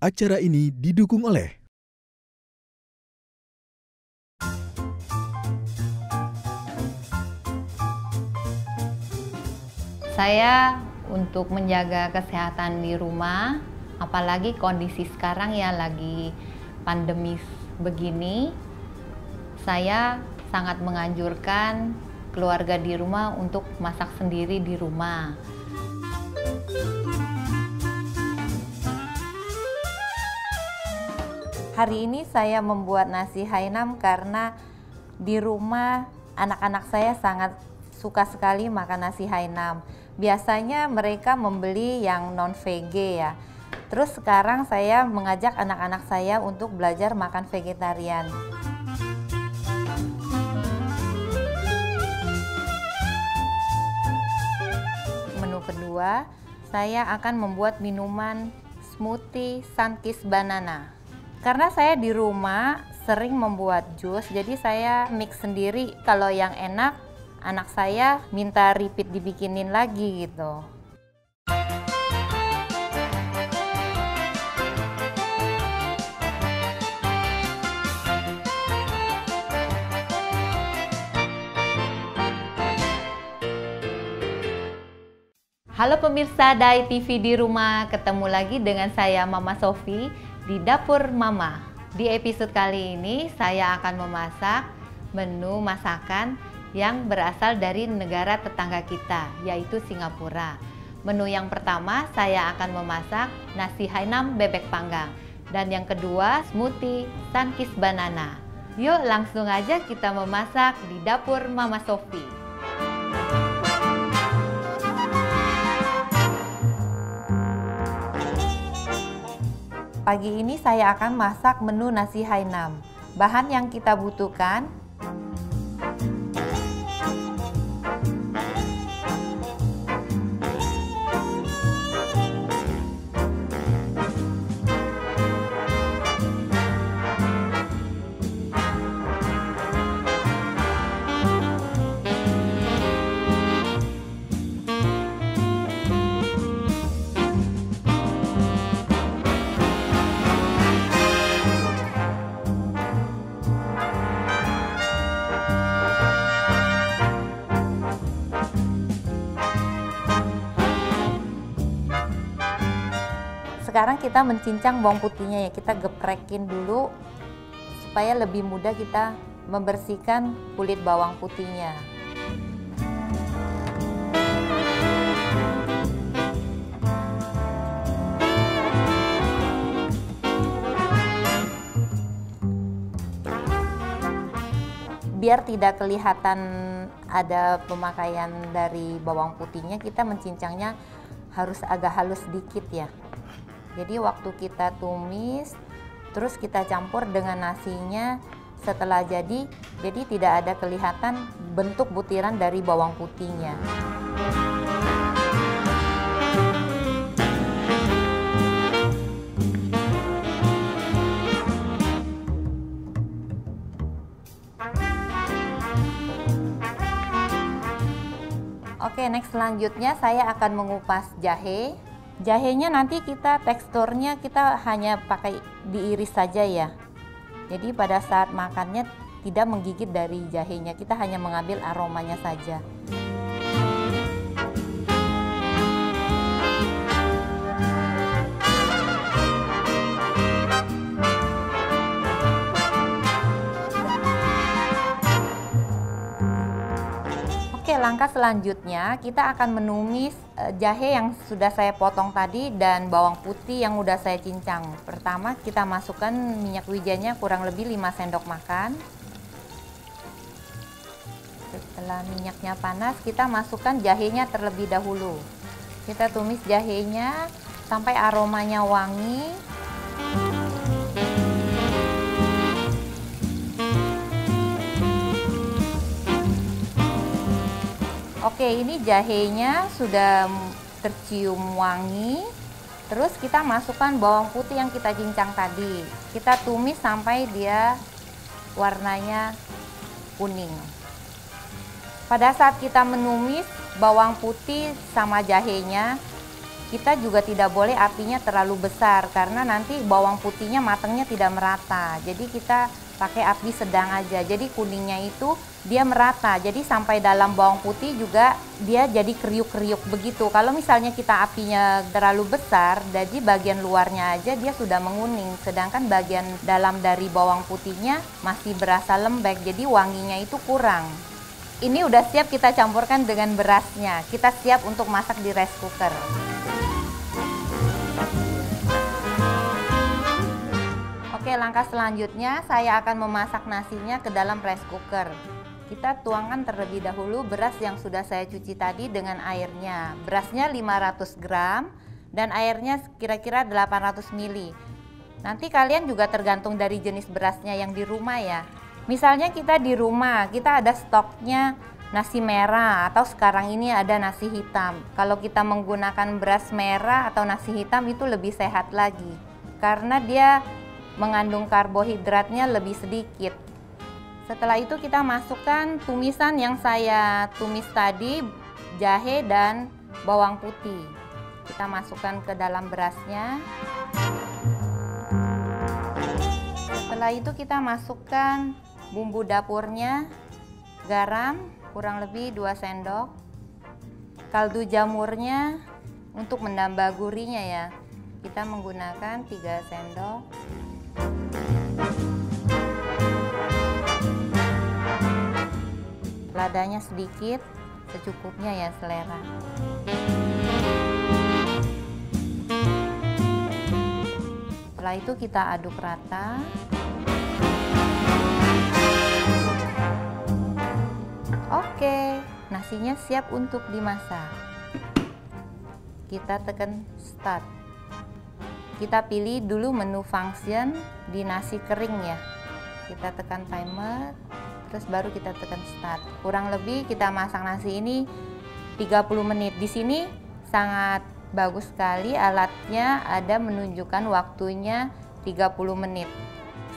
Acara ini didukung oleh saya untuk menjaga kesehatan di rumah, apalagi kondisi sekarang ya lagi pandemis begini, saya sangat menganjurkan keluarga di rumah untuk masak sendiri di rumah. Hari ini saya membuat nasi Hainam karena di rumah anak-anak saya sangat suka sekali makan nasi Hainam. Biasanya mereka membeli yang non-veg ya. Terus sekarang saya mengajak anak-anak saya untuk belajar makan vegetarian. Menu kedua, saya akan membuat minuman smoothie Sunkist Banana. Karena saya di rumah sering membuat jus, jadi saya mix sendiri. Kalau yang enak, anak saya minta repeat dibikinin lagi gitu. Halo pemirsa Dai TV di rumah, ketemu lagi dengan saya Mama Sofi di Dapur Mama. Di episode kali ini saya akan memasak menu masakan yang berasal dari negara tetangga kita, yaitu Singapura. Menu yang pertama saya akan memasak nasi Hainam bebek panggang, dan yang kedua smoothie Sunkist Banana. Yuk langsung aja kita memasak di Dapur Mama Sofi. Pagi ini saya akan masak menu nasi Hainam. Bahan yang kita butuhkan: sekarang kita mencincang bawang putihnya ya, kita geprekin dulu supaya lebih mudah kita membersihkan kulit bawang putihnya. Biar tidak kelihatan ada pemakaian dari bawang putihnya, kita mencincangnya harus agak halus sedikit ya. Jadi waktu kita tumis, terus kita campur dengan nasinya setelah jadi tidak ada kelihatan bentuk butiran dari bawang putihnya. Oke, next selanjutnya saya akan mengupas jahe. Jahenya nanti teksturnya kita hanya pakai diiris saja ya. Jadi pada saat makannya tidak menggigit dari jahenya, kita hanya mengambil aromanya saja. Langkah selanjutnya kita akan menumis jahe yang sudah saya potong tadi dan bawang putih yang sudah saya cincang. Pertama kita masukkan minyak wijennya kurang lebih 5 sendok makan. Setelah minyaknya panas, kita masukkan jahenya terlebih dahulu. Kita tumis jahenya sampai aromanya wangi. Oke, ini jahenya sudah tercium wangi. Terus kita masukkan bawang putih yang kita cincang tadi. Kita tumis sampai dia warnanya kuning. Pada saat kita menumis bawang putih sama jahenya, kita juga tidak boleh apinya terlalu besar karena nanti bawang putihnya matangnya tidak merata. Jadi kita pakai api sedang aja, jadi kuningnya itu dia merata, jadi sampai dalam bawang putih juga dia jadi kriuk-kriuk begitu. Kalau misalnya kita apinya terlalu besar, jadi bagian luarnya aja dia sudah menguning, sedangkan bagian dalam dari bawang putihnya masih berasa lembek, jadi wanginya itu kurang. Ini udah siap kita campurkan dengan berasnya, kita siap untuk masak di rice cooker. Oke, langkah selanjutnya saya akan memasak nasinya ke dalam rice cooker. Kita tuangkan terlebih dahulu beras yang sudah saya cuci tadi dengan airnya. Berasnya 500 gram dan airnya kira-kira 800 ml. Nanti kalian juga tergantung dari jenis berasnya yang di rumah ya. Misalnya kita di rumah, kita ada stoknya nasi merah atau sekarang ini ada nasi hitam. Kalau kita menggunakan beras merah atau nasi hitam itu lebih sehat lagi. Karena dia mengandung karbohidratnya lebih sedikit. Setelah itu kita masukkan tumisan yang saya tumis tadi, jahe dan bawang putih. Kita masukkan ke dalam berasnya. Setelah itu kita masukkan bumbu dapurnya, garam kurang lebih 2 sendok, kaldu jamurnya untuk menambah gurihnya ya. Kita menggunakan 3 sendok. Ladanya sedikit, secukupnya ya selera. Setelah itu kita aduk rata. Oke, nasinya siap untuk dimasak. Kita tekan start. Kita pilih dulu menu function di nasi kering ya. Kita tekan timer, terus baru kita tekan start. Kurang lebih kita masak nasi ini 30 menit. Di sini sangat bagus sekali alatnya ada menunjukkan waktunya 30 menit.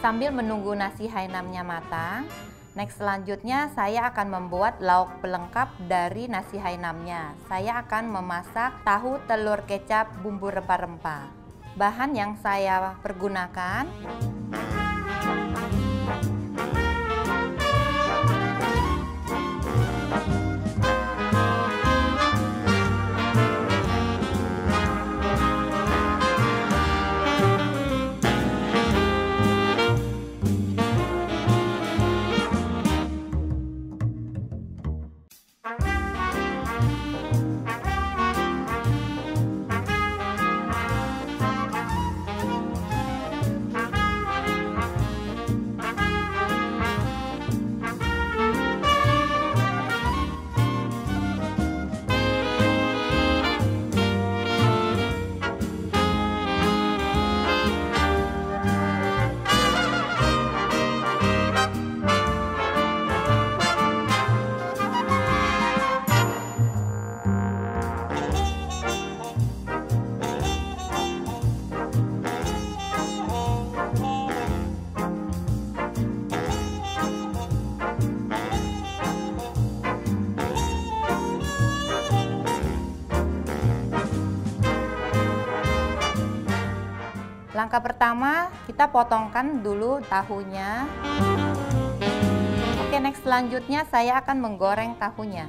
Sambil menunggu nasi Hainannya matang, next selanjutnya saya akan membuat lauk pelengkap dari nasi Hainannya. Saya akan memasak tahu telur kecap bumbu rempah-rempah. Bahan yang saya pergunakan: langkah pertama kita potongkan dulu tahunya. Oke, next selanjutnya saya akan menggoreng tahunya.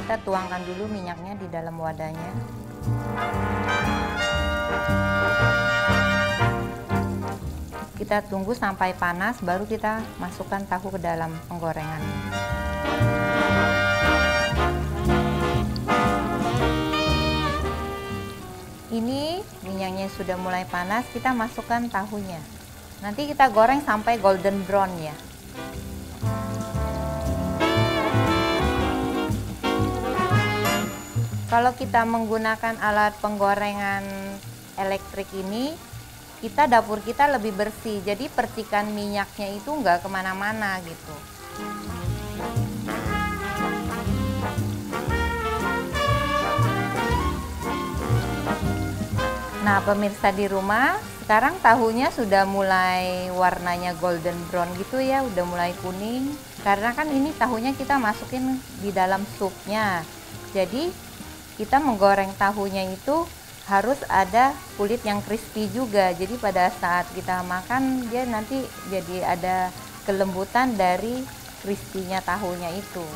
Kita tuangkan dulu minyaknya di dalam wadahnya. Kita tunggu sampai panas, baru kita masukkan tahu ke dalam penggorengan. Ini minyaknya sudah mulai panas, kita masukkan tahunya. Nanti kita goreng sampai golden brown ya. Kalau kita menggunakan alat penggorengan elektrik ini, dapur kita lebih bersih, jadi percikan minyaknya itu nggak kemana-mana gitu. Nah, pemirsa di rumah, sekarang tahunya sudah mulai warnanya golden brown gitu ya, udah mulai kuning. Karena kan ini tahunya kita masukin di dalam supnya. Jadi kita menggoreng tahunya itu harus ada kulit yang crispy juga. Jadi pada saat kita makan dia nanti jadi ada kelembutan dari crispy-nya tahunya itu.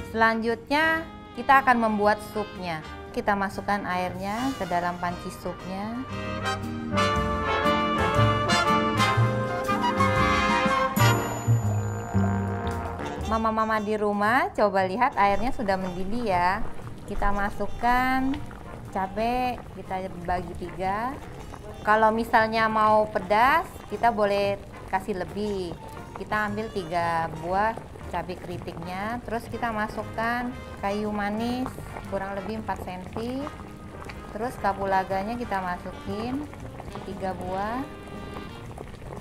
Selanjutnya kita akan membuat supnya. Kita masukkan airnya ke dalam panci supnya. Mama-mama di rumah coba lihat airnya sudah mendidih ya. Kita masukkan cabai, kita bagi 3. Kalau misalnya mau pedas, kita boleh kasih lebih. Kita ambil 3 buah cabai keritingnya, terus kita masukkan kayu manis kurang lebih 4 cm, terus kapulaganya kita masukin 3 buah,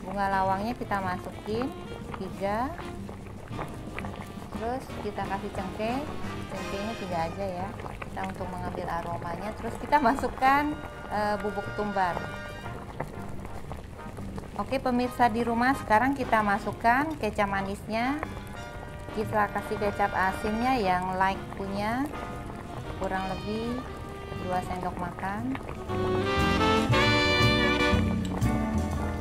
bunga lawangnya kita masukin 3, terus kita kasih cengkehnya 3 aja ya, kita untuk mengambil aromanya. Terus kita masukkan bubuk tumbar. Oke pemirsa di rumah, sekarang kita masukkan kecap manisnya. Kita kasih kecap asinnya yang light punya, kurang lebih 2 sendok makan.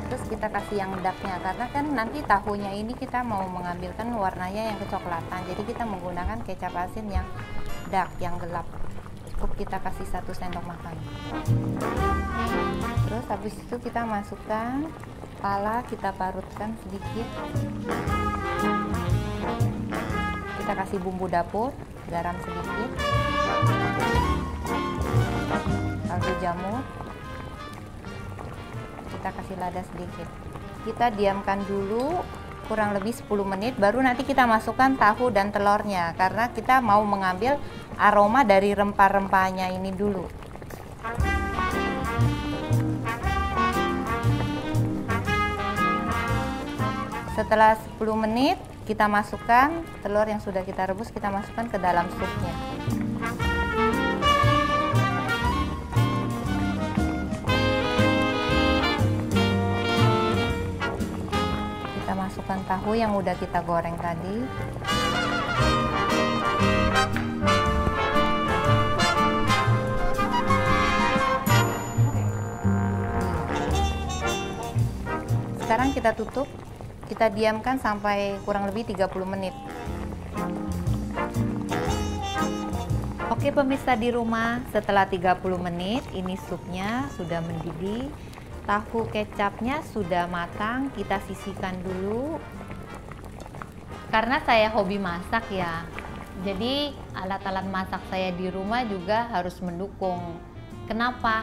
Terus kita kasih yang darknya, karena kan nanti tahunya ini kita mau mengambilkan warnanya yang kecoklatan. Jadi kita menggunakan kecap asin yang dark, yang gelap. Cukup kita kasih 1 sendok makan. Terus habis itu kita masukkan pala, kita parutkan sedikit. Kita kasih bumbu dapur, garam sedikit, kaldu jamur, kita kasih lada sedikit. Kita diamkan dulu kurang lebih 10 menit, baru nanti kita masukkan tahu dan telurnya, karena kita mau mengambil aroma dari rempah-rempahnya ini dulu. Setelah 10 menit kita masukkan telur yang sudah kita rebus, kita masukkan ke dalam supnya. Kita masukkan tahu yang udah kita goreng tadi. Sekarang kita tutup. Kita diamkan sampai kurang lebih 30 menit. Oke pemirsa di rumah, setelah 30 menit ini supnya sudah mendidih. Tahu kecapnya sudah matang, kita sisihkan dulu. Karena saya hobi masak ya, jadi alat-alat masak saya di rumah juga harus mendukung. Kenapa?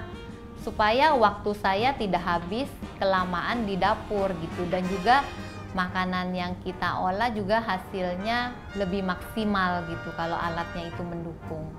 Supaya waktu saya tidak habis kelamaan di dapur gitu, dan juga makanan yang kita olah juga hasilnya lebih maksimal gitu kalau alatnya itu mendukung.